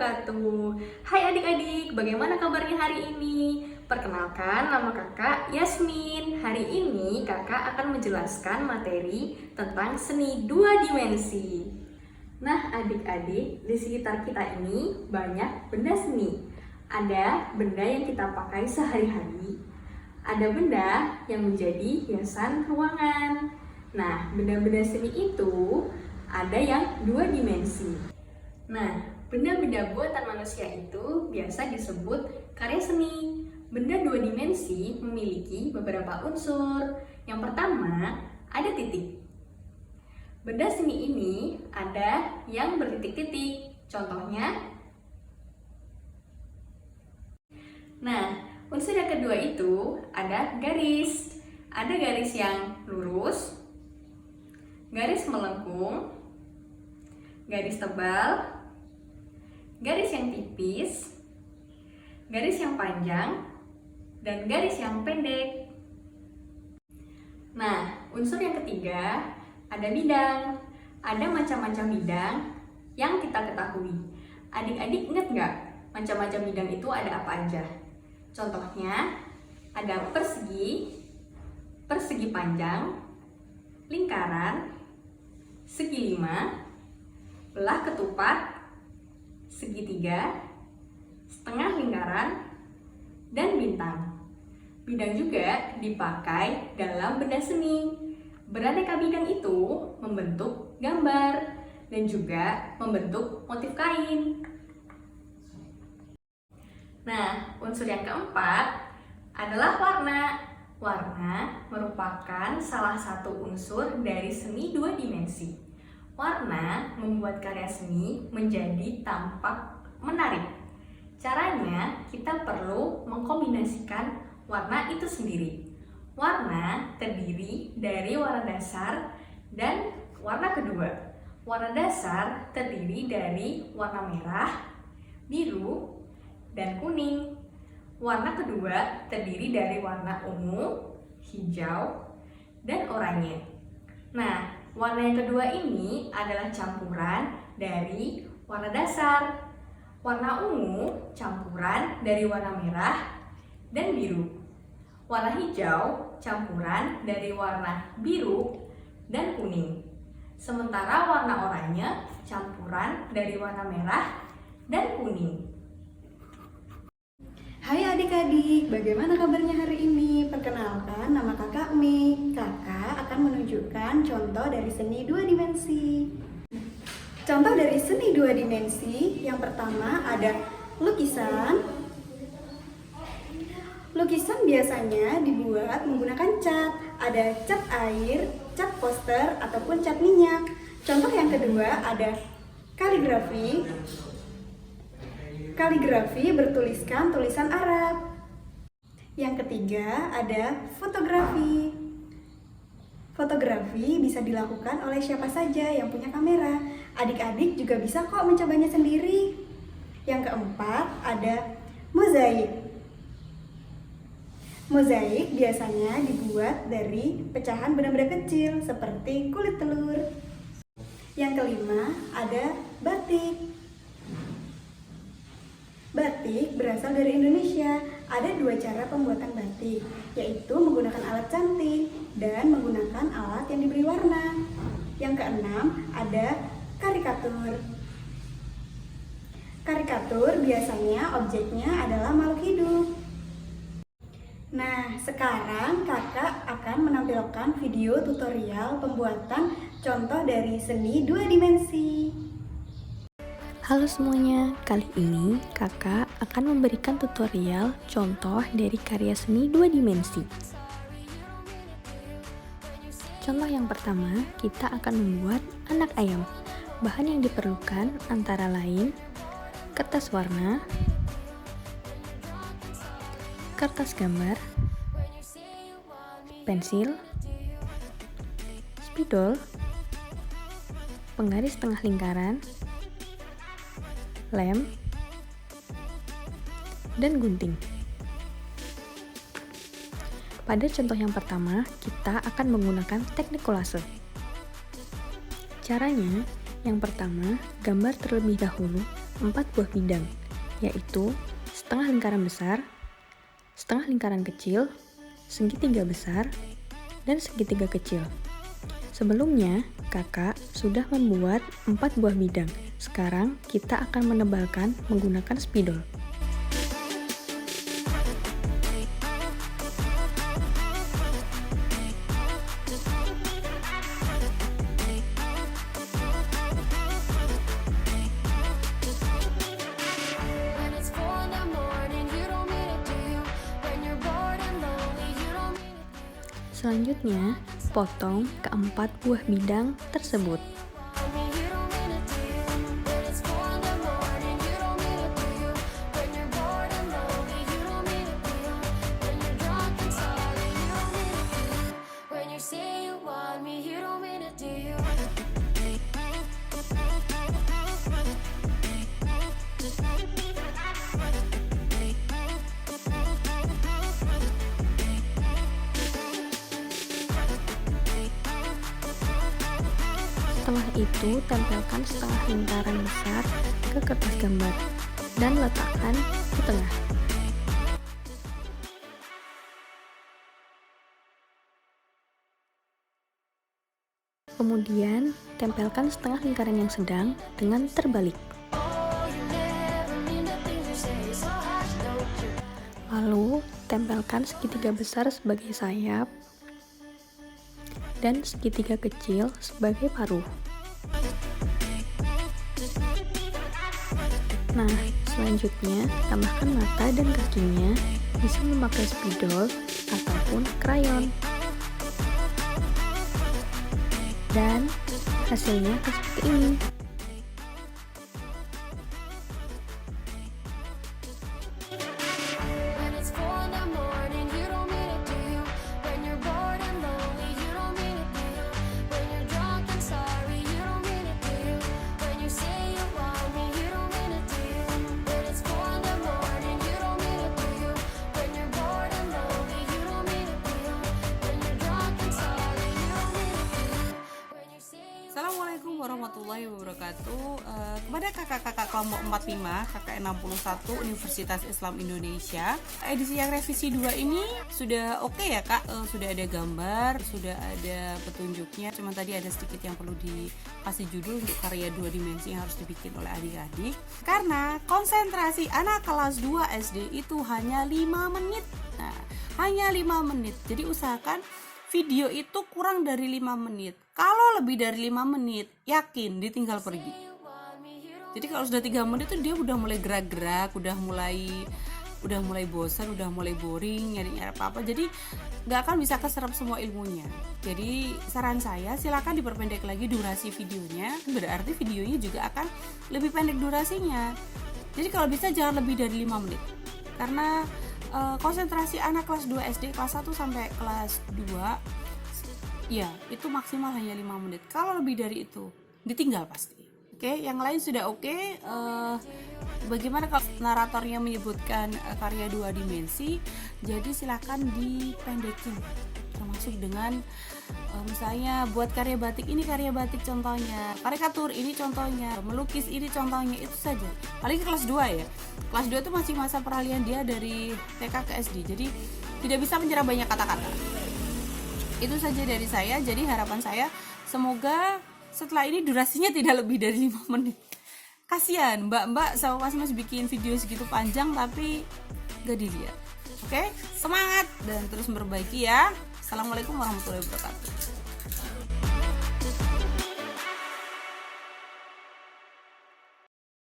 wabarakatuh. Hai adik-adik, bagaimana kabarnya hari ini? Perkenalkan, nama kakak Yasmin. Hari ini kakak akan menjelaskan materi tentang seni dua dimensi. Nah adik-adik, di sekitar kita ini banyak benda seni. Ada benda yang kita pakai sehari-hari, ada benda yang menjadi hiasan ruangan. Nah, benda-benda seni itu ada yang dua dimensi. Nah, benda-benda buatan manusia itu biasa disebut karya seni. Benda dua dimensi memiliki beberapa unsur. Yang pertama, ada titik. Benda seni ini ada yang bertitik-titik. Contohnya, nah, unsur yang kedua itu ada garis. Ada garis yang lurus, garis melengkung, garis tebal, garis yang tipis, garis yang panjang, dan garis yang pendek. Nah, unsur yang ketiga ada bidang. Ada macam-macam bidang yang kita ketahui. Adik-adik ingat nggak macam-macam bidang itu ada apa aja? Contohnya, ada persegi, persegi panjang, lingkaran, segi lima, belah ketupat, segitiga, setengah lingkaran, dan bintang. Bidang juga dipakai dalam benda seni. Beraneka bidang itu membentuk gambar dan juga membentuk motif kain. Nah, unsur yang keempat adalah warna. Warna merupakan salah satu unsur dari seni dua dimensi. Warna membuat karya seni menjadi tampak menarik. Caranya, kita perlu mengkombinasikan warna itu sendiri. Warna terdiri dari warna dasar dan warna kedua. Warna dasar terdiri dari warna merah, biru, dan kuning. Warna kedua terdiri dari warna ungu, hijau, dan oranye. Nah, warna yang kedua ini adalah campuran dari warna dasar. Warna ungu campuran dari warna merah dan biru. Warna hijau campuran dari warna biru dan kuning. Sementara warna oranye campuran dari warna merah dan kuning. Hai adik-adik, bagaimana kabarnya hari ini? Perkenalkan, nama kakak Mei. Kakak akan menunjukkan contoh dari seni dua dimensi. Contoh dari seni dua dimensi, yang pertama ada lukisan. Lukisan biasanya dibuat menggunakan cat. Ada cat air, cat poster, ataupun cat minyak. Contoh yang kedua ada kaligrafi. Kaligrafi bertuliskan tulisan Arab. Yang ketiga ada fotografi. Fotografi bisa dilakukan oleh siapa saja yang punya kamera. Adik-adik juga bisa kok mencobanya sendiri. Yang keempat ada mozaik. Mozaik biasanya dibuat dari pecahan benda-benda kecil seperti kulit telur. Yang kelima ada batik. Batik berasal dari Indonesia. Ada dua cara pembuatan batik, yaitu menggunakan alat cantik dan menggunakan alat yang diberi warna. Yang keenam ada karikatur. Karikatur biasanya objeknya adalah makhluk hidup. Nah, sekarang kakak akan menampilkan video tutorial pembuatan contoh dari seni dua dimensi. Halo semuanya, kali ini kakak akan memberikan tutorial contoh dari karya seni dua dimensi. Contoh yang pertama, kita akan membuat anak ayam. Bahan yang diperlukan antara lain kertas warna, kertas gambar, pensil, spidol, penggaris tengah lingkaran, lem, dan gunting. Pada contoh yang pertama, kita akan menggunakan teknik kolase. Caranya, yang pertama, gambar terlebih dahulu 4 buah bidang, yaitu setengah lingkaran besar, setengah lingkaran kecil, segitiga besar, dan segitiga kecil. Sebelumnya, kakak sudah membuat 4 buah bidang. Sekarang kita akan menebalkan menggunakan spidol. Selanjutnya, potong keempat buah bidang tersebut. Setelah itu, tempelkan setengah lingkaran besar ke kertas gambar dan letakkan di tengah. Kemudian, tempelkan setengah lingkaran yang sedang dengan terbalik. Lalu, tempelkan segitiga besar sebagai sayap dan segitiga kecil sebagai paruh. Nah, selanjutnya tambahkan mata dan kakinya, bisa memakai spidol ataupun krayon. Dan hasilnya akan seperti ini. Assalamualaikum warahmatullahi wabarakatuh. Kepada kakak-kakak kelompok 45, kakak 61 Universitas Islam Indonesia, edisi yang revisi 2 ini sudah oke ya kak, sudah ada gambar, sudah ada petunjuknya, cuman tadi ada sedikit yang perlu dikasih judul untuk karya 2 dimensi yang harus dibikin oleh adik-adik, karena konsentrasi anak kelas 2 SD itu hanya 5 menit. Nah, hanya 5 menit, jadi usahakan video itu kurang dari 5 menit. Kalau lebih dari 5 menit, yakin ditinggal pergi. Jadi kalau sudah 3 menit itu dia udah mulai gerak-gerak, udah mulai bosan, udah mulai boring, nyari-nyari apa-apa. Jadi nggak akan bisa keserap semua ilmunya. Jadi saran saya silakan diperpendek lagi durasi videonya. Berarti videonya juga akan lebih pendek durasinya. Jadi kalau bisa jangan lebih dari 5 menit. Karena konsentrasi anak kelas 2 SD kelas 1 sampai kelas 2 ya itu maksimal hanya 5 menit. Kalau lebih dari itu ditinggal pasti. Oke, yang lain sudah oke. Bagaimana kalau naratornya menyebutkan karya 2 dimensi, jadi silakan dipendekin, termasuk dengan misalnya buat karya batik, ini karya batik contohnya, karikatur ini contohnya, melukis ini contohnya, itu saja. Apalagi kelas 2 ya, kelas 2 itu masih masa peralihan dia dari TK ke SD, jadi tidak bisa menyerap banyak kata-kata. Itu saja dari saya. Jadi harapan saya semoga setelah ini durasinya tidak lebih dari 5 menit. Kasihan mbak-mbak sama mas bikin video segitu panjang tapi gak dilihat. Oke, semangat dan terus memperbaiki ya. Assalamualaikum warahmatullahi wabarakatuh.